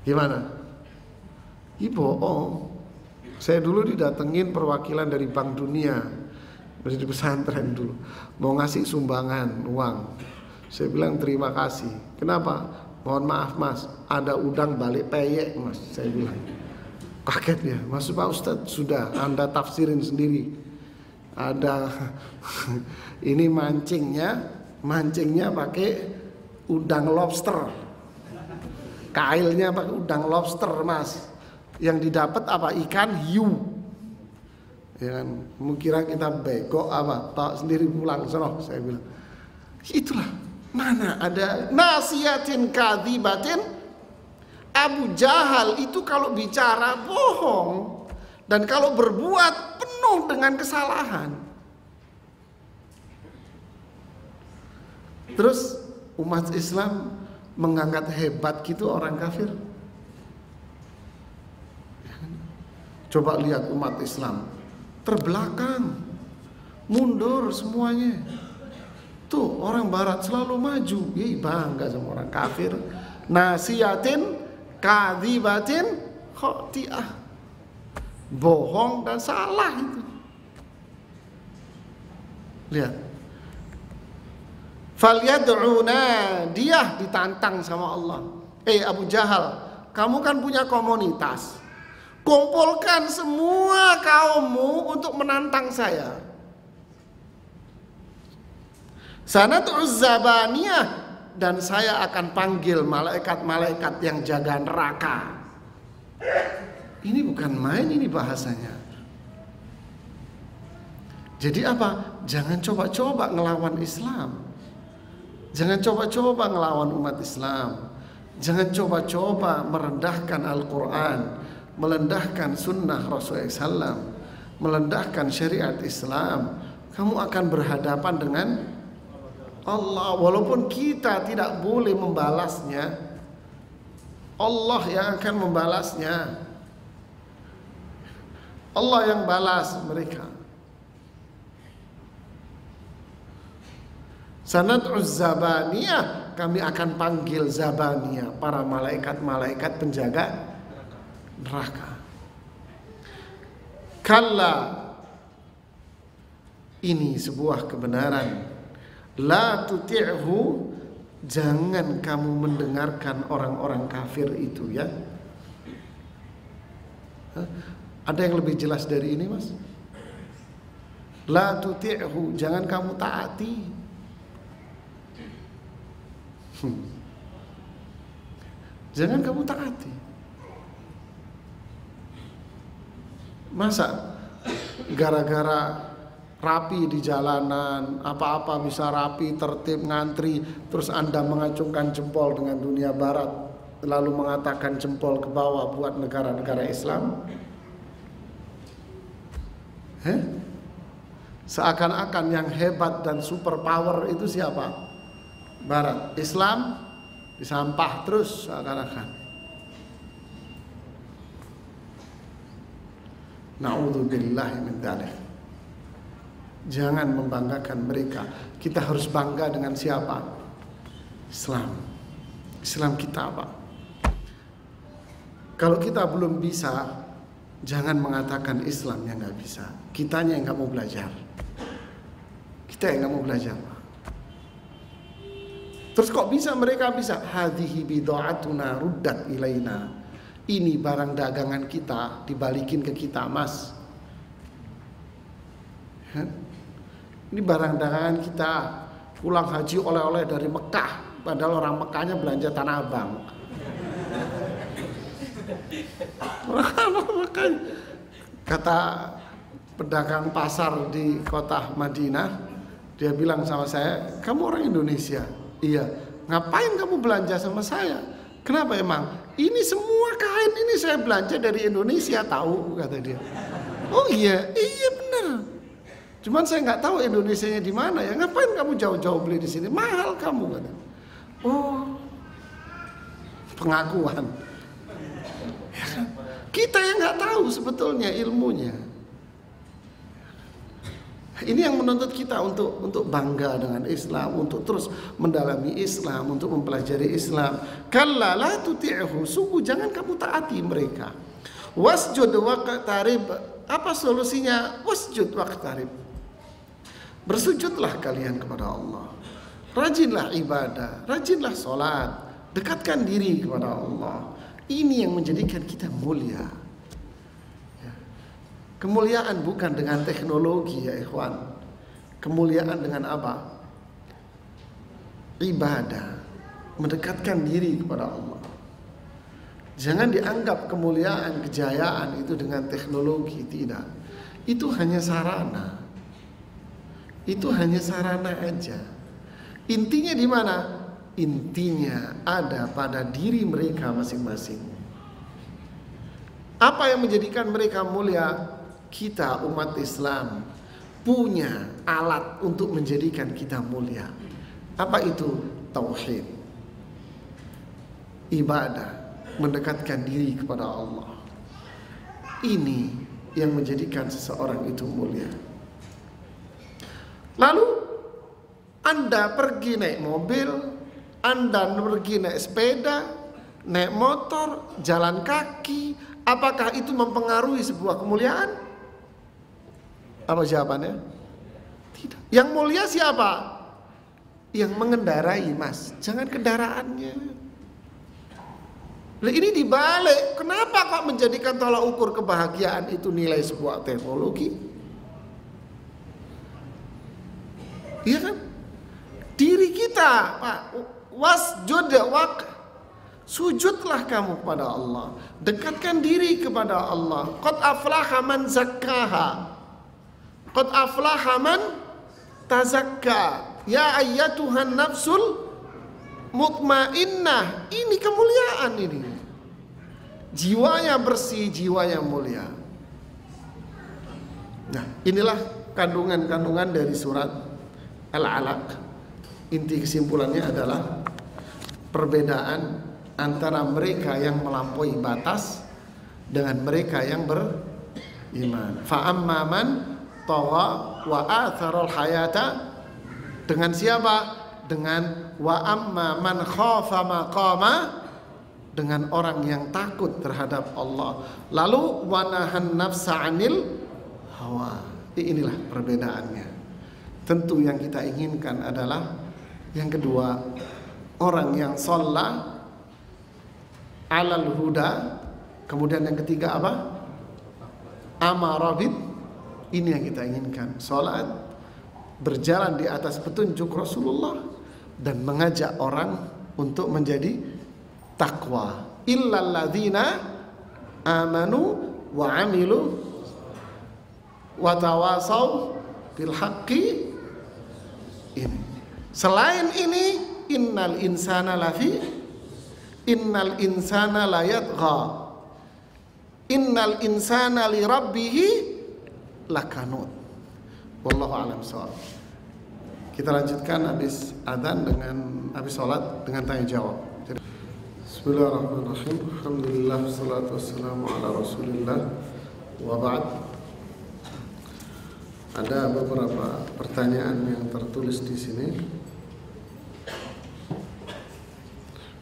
Gimana? Bohong. Saya dulu didatengin perwakilan dari Bank Dunia, dari pesantren dulu, mau ngasih sumbangan uang. Saya bilang terima kasih. Kenapa? Mohon maaf mas, ada udang balik peyek mas. Saya bilang. Kaget ya, maksud Pak Ustadz, sudah Anda tafsirin sendiri. Ada ini mancingnya pakai udang lobster. Kailnya pakai udang lobster mas. Yang didapat apa? Ikan hiu. Ya kan, kira kita bego apa? Tak sendiri pulang sono, saya bilang. Itulah, mana ada nasiyatin kadzibatin. Abu Jahal itu kalau bicara bohong, dan kalau berbuat penuh dengan kesalahan. Terus umat Islam menganggap hebat gitu orang kafir. Coba lihat umat Islam terbelakang, mundur semuanya. Tuh orang barat selalu maju. Bangga sama orang kafir. Nasiyatin kadzibatin khoti'ah. Bohong dan salah itu. Lihat. Falyad'una, dia ditantang sama Allah. Abu Jahal, kamu kan punya komunitas. Kumpulkan semua kaummu untuk menantang saya. Sanad'uz zabaniyah, dan saya akan panggil malaikat-malaikat yang jaga neraka. Ini bukan main, ini bahasanya. Jadi apa? Jangan coba-coba ngelawan Islam. Jangan coba-coba ngelawan umat Islam. Jangan coba-coba merendahkan Al-Quran, merendahkan sunnah Rasulullah SAW, merendahkan syariat Islam. Kamu akan berhadapan dengan Allah. Walaupun kita tidak boleh membalasnya, Allah yang akan membalasnya. Allah yang balas mereka. Sanad'uz zabaniyah, kami akan panggil zabaniyah, para malaikat-malaikat penjaga neraka. Kalla, ini sebuah kebenaran. La tuti'hu, jangan kamu mendengarkan orang-orang kafir itu ya. Ada yang lebih jelas dari ini mas? La tuti'hu, jangan kamu taati. Jangan kamu taati. Masa gara-gara rapi di jalanan, apa-apa bisa rapi, tertib, ngantri, terus Anda mengacungkan jempol dengan dunia barat, lalu mengatakan jempol ke bawah buat negara-negara Islam? Seakan-akan yang hebat dan super power itu siapa? Barat. Islam disampah terus seakan-akan. Na'udzubillahi min dzalik. Jangan membanggakan mereka. Kita harus bangga dengan siapa? Islam. Islam kita apa? Kalau kita belum bisa, jangan mengatakan Islam yang nggak bisa. Kitanya yang nggak mau belajar. Kita yang nggak mau belajar. Terus kok bisa mereka bisa? Hadhihi bid'atuna ruddat ilaina. Ini barang dagangan kita dibalikin ke kita, Mas. Ini barang dagangan kita. Pulang haji oleh-oleh dari Mekah, padahal orang Mekahnya belanja Tanah Abang. Kata pedagang pasar di kota Madinah, dia bilang sama saya, "Kamu orang Indonesia?" "Iya." "Ngapain kamu belanja sama saya?" "Kenapa emang?" "Ini semua kain ini saya belanja dari Indonesia, tahu," kata dia. "Oh iya, iya benar. Cuman saya nggak tahu Indonesianya di mana ya. Ngapain kamu jauh-jauh beli di sini? Mahal kamu," kata. Oh, pengakuan. Ya kan? Kita yang nggak tahu sebetulnya ilmunya. Ini yang menuntut kita untuk bangga dengan Islam, untuk terus mendalami Islam, untuk mempelajari Islam. Kalla la tuti'hu, sungguh jangan kamu taati mereka. Wasjud waqtarib, apa solusinya? Wasjud waqtarib, bersujudlah kalian kepada Allah. Rajinlah ibadah, rajinlah sholat, dekatkan diri kepada Allah. Ini yang menjadikan kita mulia. Kemuliaan bukan dengan teknologi ya ikhwan. Kemuliaan dengan apa? Ibadah, mendekatkan diri kepada Allah. Jangan dianggap kemuliaan, kejayaan itu dengan teknologi, tidak. Itu hanya sarana. Itu hanya sarana aja. Intinya di mana? Intinya ada pada diri mereka masing-masing. Apa yang menjadikan mereka mulia? Kita umat Islam punya alat untuk menjadikan kita mulia. Apa itu? Tauhid, ibadah, mendekatkan diri kepada Allah. Ini yang menjadikan seseorang itu mulia. Lalu Anda pergi naik mobil, Anda pergi naik sepeda, naik motor, jalan kaki, apakah itu mempengaruhi sebuah kemuliaan? Apa jawabannya? Tidak. Yang mulia siapa? Yang mengendarai, Mas, jangan kendaraannya. Nah, ini dibalik. Kenapa kok menjadikan tolak ukur kebahagiaan itu nilai sebuah teknologi? Iya kan? Diri kita, Pak. Wasjud waq, sujudlah kamu kepada Allah. Dekatkan diri kepada Allah. Qad aflaha man zakkaha. Qad aflaha man tazakka. Ya ayyatuhan nafsul mutmainnah. Ini kemuliaan ini. Jiwanya bersih, jiwanya mulia. Nah, inilah kandungan-kandungan dari surat Al-Alaq. Inti kesimpulannya adalah perbedaan antara mereka yang melampaui batas dengan mereka yang beriman. Fa amma man tagha wa atharal hayata, dengan siapa? Dengan wa amma man khafa maqama, dengan orang yang takut terhadap Allah. Lalu wa nahan nafsa 'anil hawa. Inilah perbedaannya. Tentu yang kita inginkan adalah yang kedua, orang yang shalla alal huda. Kemudian yang ketiga apa? Amara bid. Ini yang kita inginkan. Salat, berjalan di atas petunjuk Rasulullah, dan mengajak orang untuk menjadi takwa. Illal ladzina amanu wa amilu wa tawasaw bil haqqi. Ini. Selain ini, innal insana la yatgha. Innal insana li rabbih lakanut. Wallahu a'lam bishawab. Kita lanjutkan habis adzan habis sholat dengan tanya jawab. Bismillahirrahmanirrahim. Alhamdulillah wassalatu wassalamu ala Rasulillah wa ba'd. Ada beberapa pertanyaan yang tertulis di sini.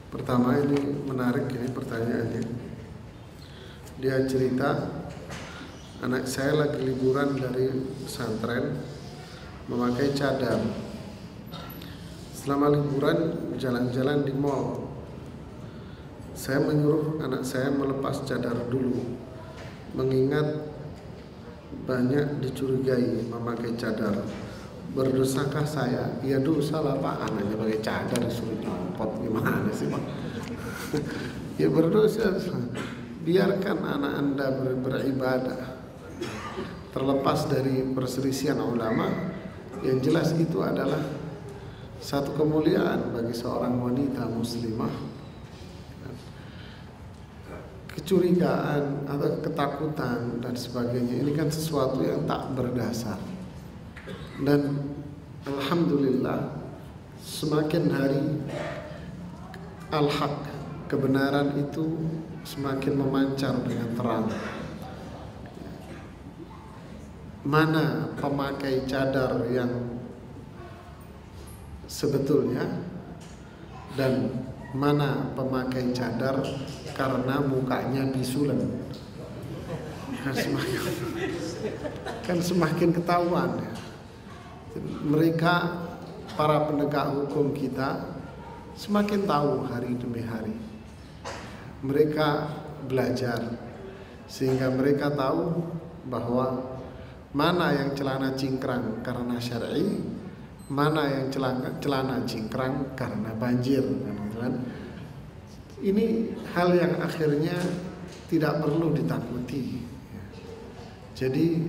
Pertama, ini menarik ini pertanyaannya. Dia cerita, anak saya lagi liburan dari pesantren memakai cadar. Selama liburan jalan-jalan di mall, saya menyuruh anak saya melepas cadar dulu, mengingat banyak dicurigai memakai cadar. Berdosakah saya? Ya dosa lah Pak, anaknya pakai cadar disuruh nyopot, gimana sih Pak? Ya berdosa. Biarkan anak Anda beribadah. Terlepas dari perselisihan ulama, yang jelas itu adalah satu kemuliaan bagi seorang wanita muslimah. Kecurigaan atau ketakutan dan sebagainya, ini kan sesuatu yang tak berdasar. Dan alhamdulillah, semakin hari al-haq, kebenaran itu semakin memancar dengan terang. mana pemakai cadar yang sebetulnya dan mana pemakai cadar karena mukanya bisulan. Kan semakin ketahuan ya. Mereka para penegak hukum kita semakin tahu hari demi hari. Mereka belajar sehingga mereka tahu bahwa mana yang celana cingkrang karena syar'i, mana yang celana cingkrang karena banjir, kan? Ini hal yang akhirnya tidak perlu ditakuti. Jadi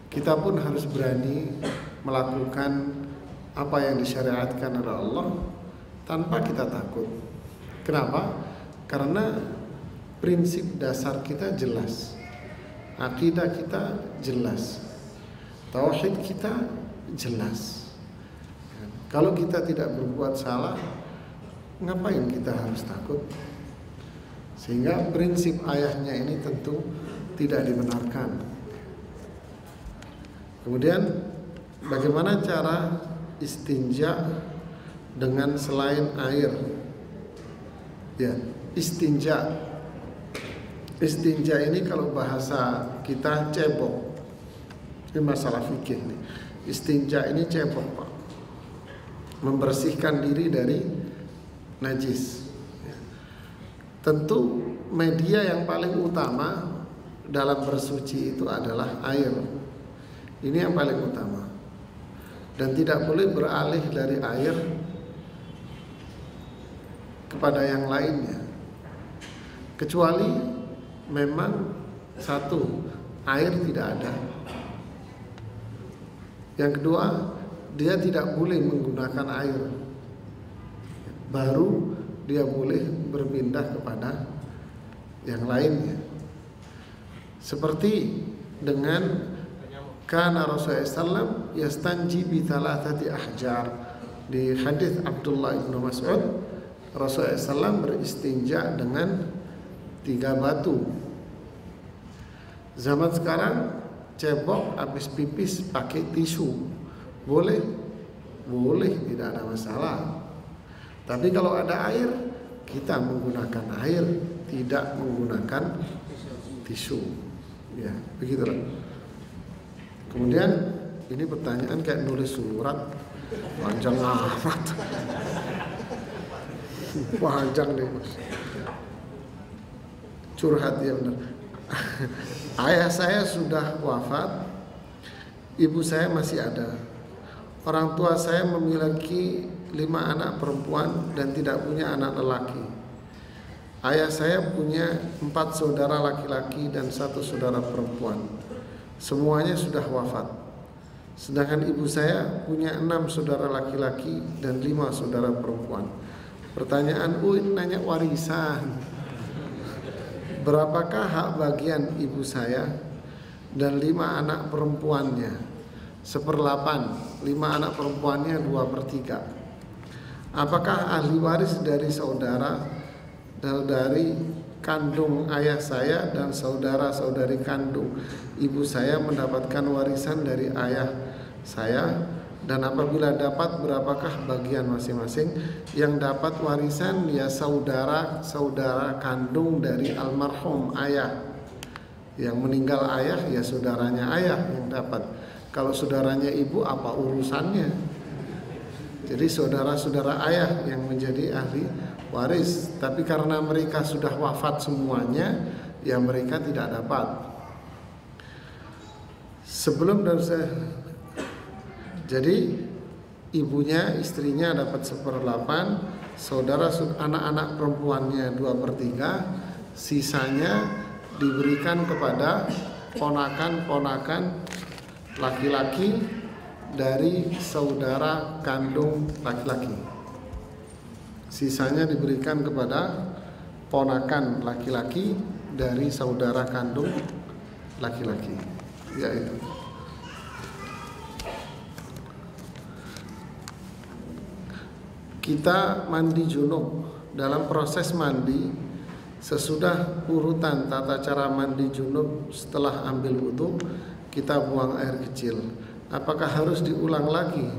kita pun harus berani melakukan apa yang disyariatkan oleh Allah tanpa kita takut. Kenapa? Karena prinsip dasar kita jelas, akidah kita jelas, tauhid kita jelas. Kalau kita tidak berbuat salah, ngapain kita harus takut? Sehingga prinsip ayahnya ini tentu tidak dibenarkan. Kemudian bagaimana cara istinja dengan selain air? Ya, istinja ini kalau bahasa kita cebok. Ini masalah fikih nih. Istinja ini cebok, Pak. Membersihkan diri dari najis. Tentu media yang paling utama dalam bersuci itu adalah air. Ini yang paling utama. Dan tidak boleh beralih dari air kepada yang lainnya. Kecuali memang satu, air tidak ada. Yang kedua, dia tidak boleh menggunakan air. Baru dia boleh berpindah kepada yang lainnya. Seperti dengan kana Rasulullah SAW yastanji bi thalathati ahjar. Di hadis Abdullah bin Mas'ud, Rasulullah SAW beristinja dengan 3 batu. Zaman sekarang cebok habis pipis pakai tisu. Boleh? Boleh, tidak ada masalah. Tapi kalau ada air, kita menggunakan air, tidak menggunakan tisu. Ya, begitulah. Kemudian ini pertanyaan kayak nulis surat panjang amat. Panjang deh, Mas. Curhat ya benar. Ayah saya sudah wafat, ibu saya masih ada. Orang tua saya memiliki 5 anak perempuan dan tidak punya anak lelaki. Ayah saya punya 4 saudara laki-laki dan 1 saudara perempuan. Semuanya sudah wafat. Sedangkan ibu saya punya 6 saudara laki-laki dan 5 saudara perempuan. Pertanyaan, ini nanya warisan. Berapakah hak bagian ibu saya dan 5 anak perempuannya? 1/8. 5 anak perempuannya 2/3. Apakah ahli waris dari saudari kandung ayah saya dan saudara-saudari kandung ibu saya mendapatkan warisan dari ayah saya? Dan apabila dapat, berapakah bagian masing-masing? Yang dapat warisan ya saudara kandung dari almarhum ayah. Yang meninggal ayah ya saudaranya ayah yang dapat. Kalau saudaranya ibu apa urusannya? Jadi saudara-saudara ayah yang menjadi ahli waris. Tapi karena mereka sudah wafat semuanya, ya mereka tidak dapat. Sebelum dan jadi ibunya, istrinya dapat 1/8, saudara anak-anak perempuannya 2/3, sisanya diberikan kepada ponakan-ponakan laki-laki dari saudara kandung laki-laki. Sisanya diberikan kepada ponakan laki-laki dari saudara kandung laki-laki. Yaitu kita mandi junub. Dalam proses mandi, sesudah urutan tata cara mandi junub setelah ambil wudu, kita buang air kecil, apakah harus diulang lagi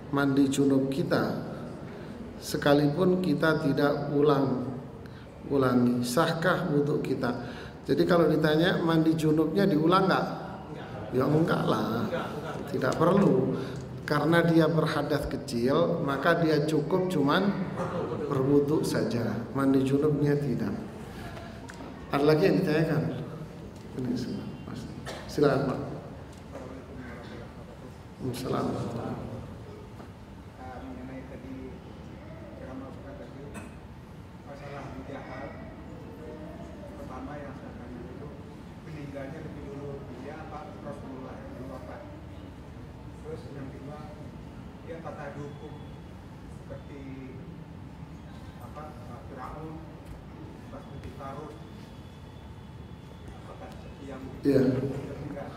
mandi junub kita sekalipun kita tidak ulangi? Sahkah wudhu kita? Jadi kalau ditanya mandi junubnya diulang nggak? Ya enggak lah, tidak perlu. Karena dia berhadas kecil, maka dia cukup cuman berwudhu saja, mandi junubnya tidak. Ada lagi yang ditanyakan? Ini silakan Pak. Assalamualaikum. Mengenai tadi ceramah Ustaz tadi masalah Abu Jahal, pertama yang saya tanya itu meninggalnya lebih dulu dia apa Rasulullah yang wafat. Terus yang kedua dia apakah dihukum seperti apa Firaun pas Tarus, apakah seperti yang Iya. enggak?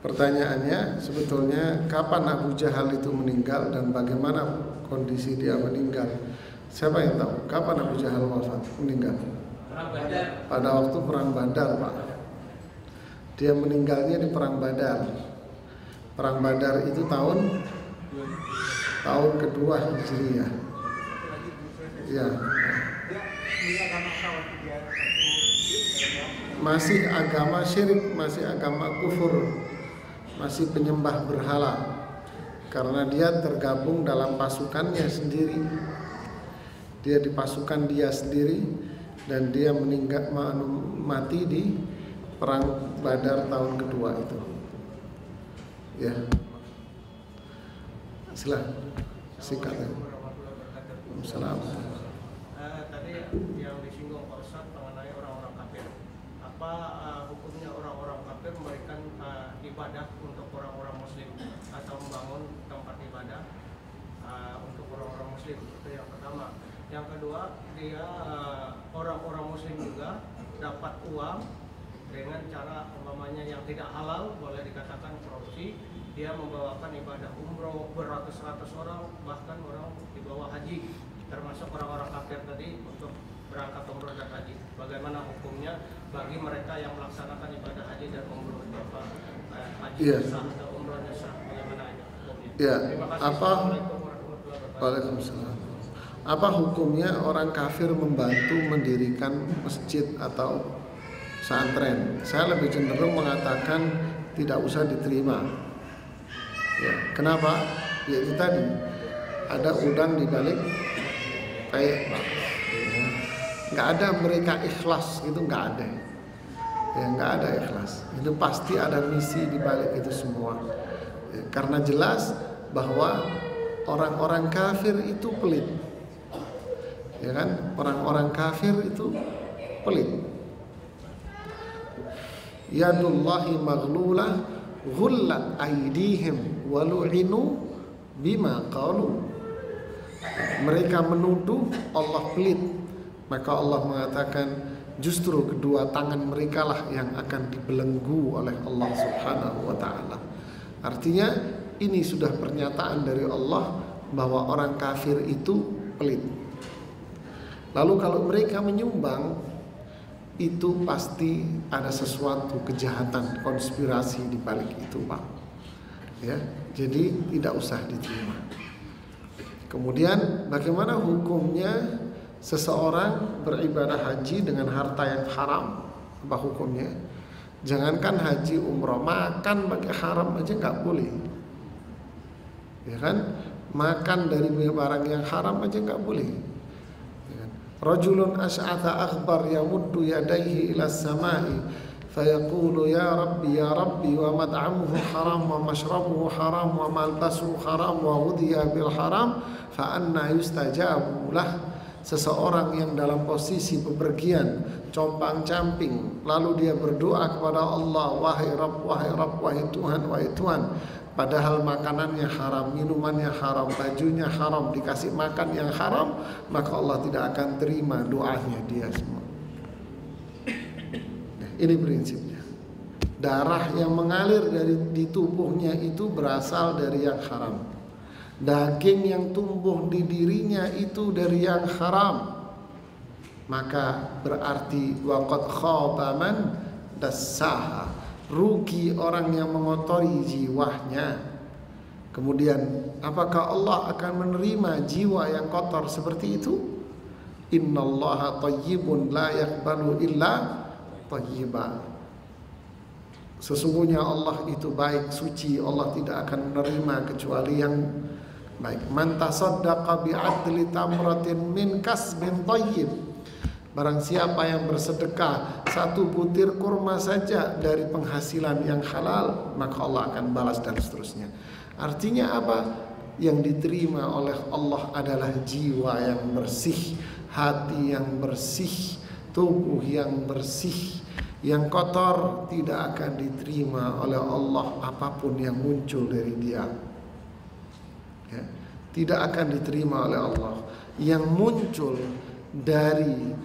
Pertanyaannya sebetulnya kapan Abu Jahal itu meninggal dan bagaimana kondisi dia meninggal? Siapa yang tahu kapan Abu Jahal wafat meninggal? Pada waktu perang Badar, Pak. Dia meninggalnya di perang Badar. Perang Badar itu tahun kedua Hijriah. Ya. Masih agama syirik, masih agama kufur, masih penyembah berhala, karena dia tergabung dalam pasukannya sendiri. Dia di pasukan dia sendiri dan dia meninggal mati di perang Badar tahun kedua itu. Ya, silakan singkatnya. Assalamualaikum. Tadi yang disinggung Pak Ustadz mengenai orang-orang kafir. Apa hukumnya orang-orang kafir memberikan ibadah untuk orang-orang muslim atau membangun tempat ibadah untuk orang-orang muslim? Itu yang pertama. Yang kedua, dia orang-orang muslim juga dapat uang dengan cara umpamanya yang tidak halal, boleh dikatakan korupsi. Dia membawakan ibadah umroh beratus-ratus orang, bahkan orang dibawa haji, termasuk orang-orang kafir tadi untuk berangkat umroh dan haji. Bagaimana hukumnya bagi mereka yang melaksanakan ibadah haji dan umroh itu apa? Haji sah atau umrohnya sah, bagaimana hukumnya? Ya, Terima kasih. apa? Assalamualaikum warahmatullahi wabarakatuh. Waalaikumsalam. Apa hukumnya orang kafir membantu mendirikan masjid atau pesantren? Saya lebih cenderung mengatakan tidak usah diterima. Ya, kenapa? Ya itu tadi ada udang di balik kayak nggak ada mereka ikhlas itu, nggak ada. Ya, nggak ada ikhlas. Itu pasti ada misi di balik itu semua. Ya, karena jelas bahwa orang-orang kafir itu pelit. Ya kan? Orang-orang kafir itu pelit. Yadullahi maghlulah ghullat aydihim walu'inu bima qalu. Mereka menuduh Allah pelit, maka Allah mengatakan justru kedua tangan mereka lah yang akan dibelenggu oleh Allah Subhanahu wa taala. Artinya ini sudah pernyataan dari Allah bahwa orang kafir itu pelit. Lalu kalau mereka menyumbang, itu pasti ada sesuatu kejahatan, konspirasi di balik itu, Pak. Ya, jadi tidak usah diterima. Kemudian bagaimana hukumnya seseorang beribadah haji dengan harta yang haram? Apa hukumnya? Jangankan haji umroh, makan pakai haram aja nggak boleh. Ya kan? Makan dari barang yang haram aja nggak boleh. Rajulun as'atha akhbar yamuddu yadayhi ila samai fayaqulu ya rabbi wa mad'amuhu haram wa mashrabuhu haram wa malbasuhu haram wa ghudhiya bil haram fa anna yustajabu lah. Seseorang yang dalam posisi bepergian, compang-camping, lalu dia berdoa kepada Allah, wahai Rabb, wahai Tuhan, padahal makanannya haram, minumannya haram, bajunya haram, dikasih makan yang haram, maka Allah tidak akan terima doanya dia semua. Ini prinsipnya. Darah yang mengalir di tubuhnya itu berasal dari yang haram. Daging yang tumbuh di dirinya itu dari yang haram. Maka berarti waqad khaba man dassaha. rugi orang yang mengotori jiwanya. Kemudian apakah Allah akan menerima jiwa yang kotor seperti itu? Innallaha thayyibun la yaqbalu illa thayyiba. Sesungguhnya Allah itu baik, suci, Allah tidak akan menerima kecuali yang baik. Man tasaddaqa bi'adli tamratin min kasbin thayyib. Barang siapa yang bersedekah 1 butir kurma saja dari penghasilan yang halal, maka Allah akan balas dan seterusnya. Artinya apa? Yang diterima oleh Allah adalah jiwa yang bersih, hati yang bersih, tubuh yang bersih. Yang kotor tidak akan diterima oleh Allah apapun yang muncul dari dia, ya, tidak akan diterima oleh Allah. Yang muncul dari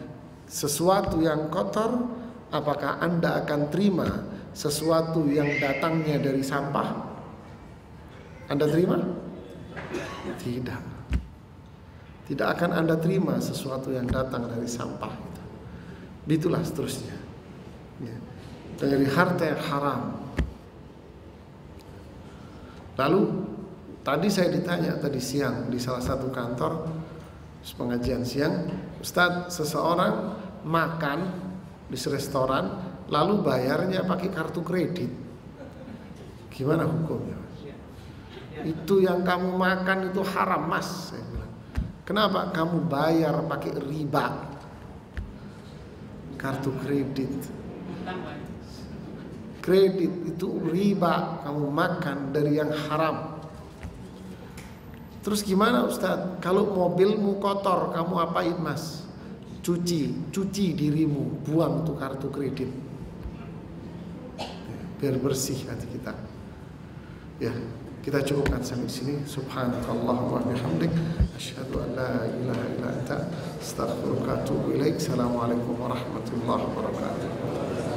sesuatu yang kotor, apakah Anda akan terima sesuatu yang datangnya dari sampah? Anda terima? Tidak. Tidak akan Anda terima sesuatu yang datang dari sampah itu. Itulah seterusnya, ya, dari harta yang haram. Lalu tadi saya ditanya tadi siang di salah satu kantor pengajian siang, Ustadz, seseorang makan di restoran lalu bayarnya pakai kartu kredit, gimana hukumnya? Itu yang kamu makan itu haram, Mas, saya bilang. Kenapa kamu bayar pakai riba? Kartu kredit, kredit itu riba, kamu makan dari yang haram. Terus gimana Ustadz? Kalau mobilmu kotor, kamu apain, Mas? Cuci dirimu, buang tuh kartu kredit, biar bersih hati kita. Ya, kita cukupkan sampai sini. Subhanakallah wa bihamdik, asyhadu an la ilaha illa anta, astaghfiruka wa atubu ilaik. Assalamualaikum warahmatullahi wabarakatuh.